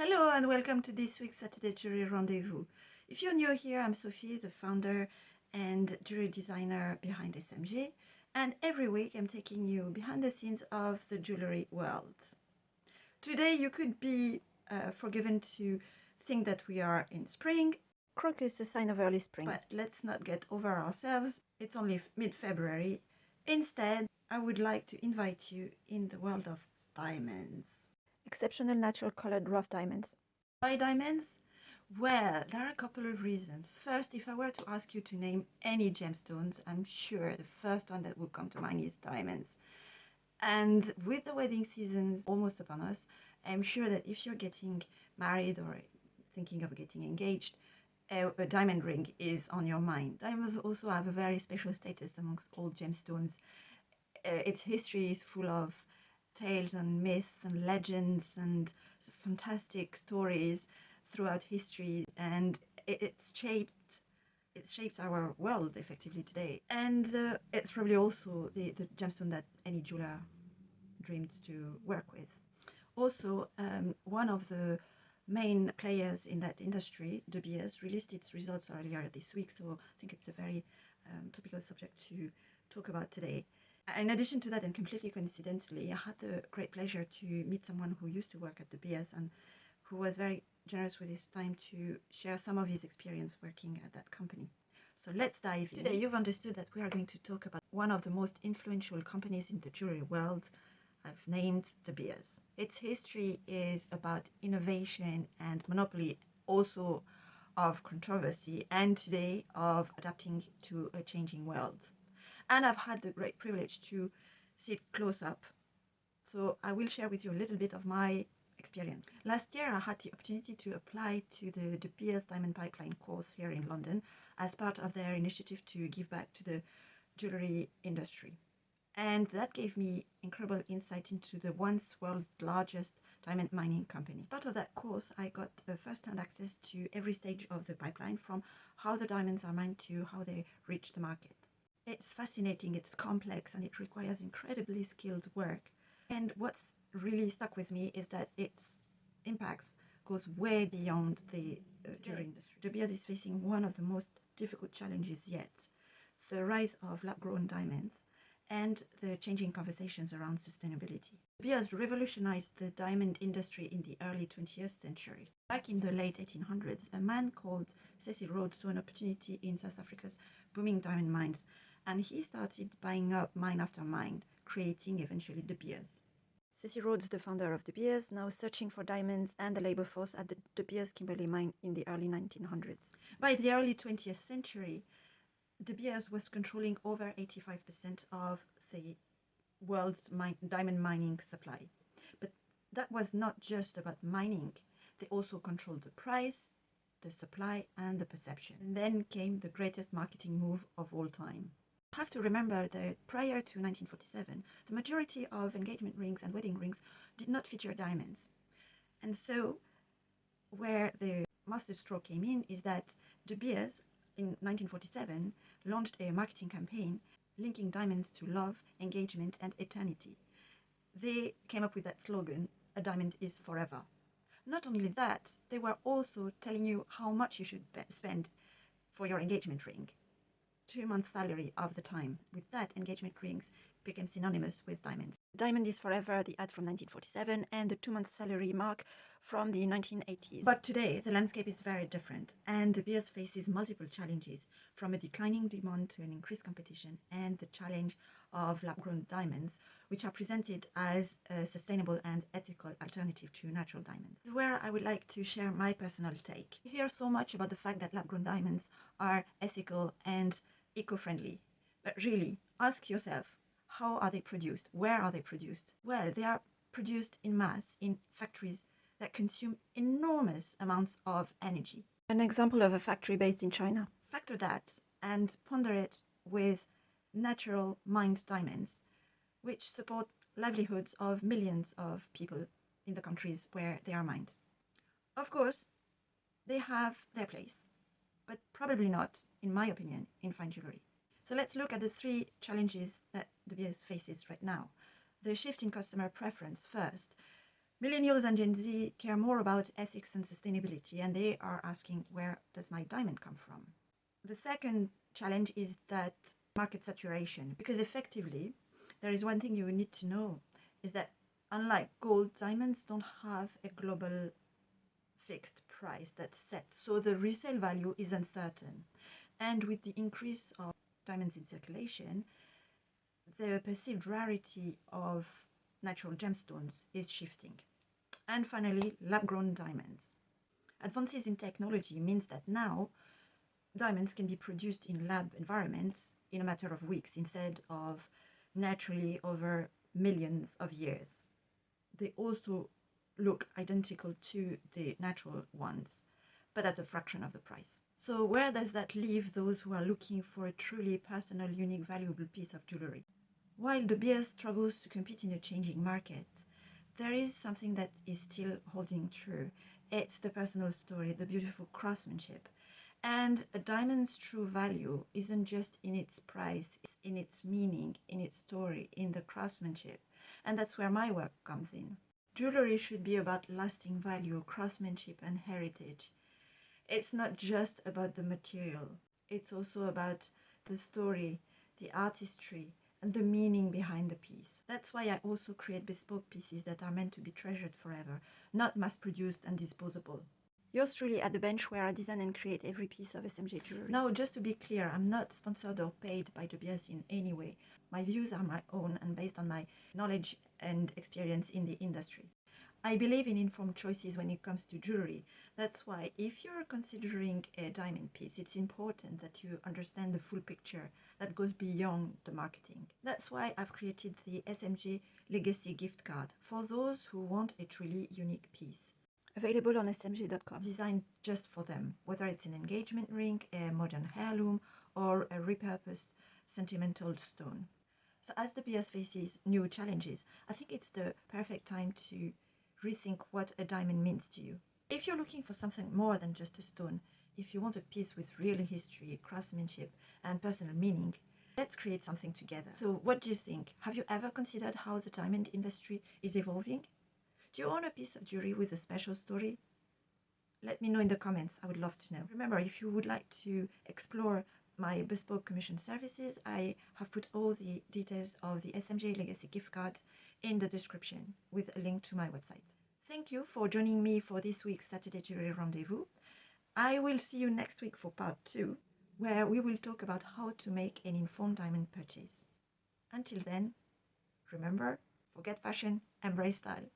Hello and welcome to this week's Saturday Jewelry Rendezvous. If you're new here, I'm Sophie, the founder and jewelry designer behind SMG, and every week I'm taking you behind the scenes of the jewelry world. Today you could be forgiven to think that we are in spring. Crocus, a sign of early spring. But let's not get over ourselves. It's only mid-February. Instead, I would like to invite you in the world of diamonds. Exceptional natural colored rough diamonds. Why diamonds? Well, there are a couple of reasons. First, if I were to ask you to name any gemstones, I'm sure the first one that would come to mind is diamonds. And with the wedding season almost upon us, I'm sure that if you're getting married or thinking of getting engaged, a diamond ring is on your mind. Diamonds also have a very special status amongst all gemstones. Its history is full of tales and myths and legends and fantastic stories throughout history, and it's shaped our world effectively today. And it's probably also the gemstone that any jeweler dreamed to work with. Also, one of the main players in that industry, De Beers, released its results earlier this week, so I think it's a very topical subject to talk about today. In addition to that, and completely coincidentally, I had the great pleasure to meet someone who used to work at De Beers and who was very generous with his time to share some of his experience working at that company. So let's dive in. Today, you've understood that we are going to talk about one of the most influential companies in the jewelry world. I've named De Beers. Its history is about innovation and monopoly, also of controversy, and today of adapting to a changing world. And I've had the great privilege to sit close up. So I will share with you a little bit of my experience. Last year, I had the opportunity to apply to the De Beers Diamond Pipeline course here in London as part of their initiative to give back to the jewelry industry. And that gave me incredible insight into the once world's largest diamond mining company. As part of that course, I got first-hand access to every stage of the pipeline, from how the diamonds are mined to how they reach the market. It's fascinating, it's complex, and it requires incredibly skilled work. And what's really stuck with me is that its impacts goes way beyond the jewelry industry. De Beers is facing one of the most difficult challenges yet: the rise of lab-grown diamonds and the changing conversations around sustainability. De Beers revolutionized the diamond industry in the early 20th century. Back in the late 1800s, a man called Cecil Rhodes saw an opportunity in South Africa's booming diamond mines, and he started buying up mine after mine, creating eventually De Beers. Cecil Rhodes, the founder of De Beers, now searching for diamonds and the labor force at the De Beers Kimberley mine in the early 1900s. By the early 20th century, De Beers was controlling over 85% of the world's diamond mining supply. But that was not just about mining. They also controlled the price, the supply, and the perception. And then came the greatest marketing move of all time. You have to remember that prior to 1947, the majority of engagement rings and wedding rings did not feature diamonds. And so where the masterstroke came in is that De Beers in 1947 launched a marketing campaign linking diamonds to love, engagement, and eternity. They came up with that slogan, "A diamond is forever." Not only that, they were also telling you how much you should spend for your engagement ring. 2 months' salary of the time. With that, engagement rings became synonymous with diamonds. Diamond is forever, the ad from 1947, and the 2 month salary mark from the 1980s. But today, the landscape is very different, and De Beers faces multiple challenges, from a declining demand to an increased competition, and the challenge of lab-grown diamonds, which are presented as a sustainable and ethical alternative to natural diamonds. This is where I would like to share my personal take. You hear so much about the fact that lab-grown diamonds are ethical and eco-friendly, but really, ask yourself, how are they produced? Where are they produced? Well, they are produced in mass in factories that consume enormous amounts of energy. An example of a factory based in China. Factor that and ponder it with natural mined diamonds, which support livelihoods of millions of people in the countries where they are mined. Of course, they have their place, but probably not, in my opinion, in fine jewelry. So let's look at the 3 challenges that De Beers faces right now. The shift in customer preference first. Millennials and Gen Z care more about ethics and sustainability, and they are asking, where does my diamond come from? The second challenge is that market saturation, because effectively, there is one thing you need to know, is that unlike gold, diamonds don't have a global fixed price that's set, so the resale value is uncertain. And with the increase of diamonds in circulation, the perceived rarity of natural gemstones is shifting. And finally, lab-grown diamonds. Advances in technology means that now diamonds can be produced in lab environments in a matter of weeks instead of naturally over millions of years. They also look identical to the natural ones, but at a fraction of the price. So where does that leave those who are looking for a truly personal, unique, valuable piece of jewellery? While De Beers struggles to compete in a changing market, there is something that is still holding true. It's the personal story, the beautiful craftsmanship. And a diamond's true value isn't just in its price, it's in its meaning, in its story, in the craftsmanship. And that's where my work comes in. Jewellery should be about lasting value, craftsmanship, and heritage. It's not just about the material, it's also about the story, the artistry, and the meaning behind the piece. That's why I also create bespoke pieces that are meant to be treasured forever, not mass-produced and disposable. Yours truly at the bench where I design and create every piece of SMJ jewelry. Now, just to be clear, I'm not sponsored or paid by De Beers in any way. My views are my own and based on my knowledge and experience in the industry. I believe in informed choices when it comes to jewelry. That's why if you're considering a diamond piece, it's important that you understand the full picture that goes beyond the marketing. That's why I've created the SMG Legacy gift card for those who want a truly unique piece. Available on smg.com. Designed just for them, whether it's an engagement ring, a modern heirloom, or a repurposed sentimental stone. So as De Beers faces new challenges, I think it's the perfect time to rethink what a diamond means to you. If you're looking for something more than just a stone, if you want a piece with real history, craftsmanship, and personal meaning, let's create something together. So what do you think? Have you ever considered how the diamond industry is evolving? Do you own a piece of jewelry with a special story? Let me know in the comments. I would love to know. Remember, if you would like to explore my bespoke commission services, I have put all the details of the SMJ Legacy gift card in the description with a link to my website. Thank you for joining me for this week's Saturday Jewelry Rendezvous. I will see you next week for part 2, where we will talk about how to make an informed diamond purchase. Until then, remember, forget fashion, embrace style.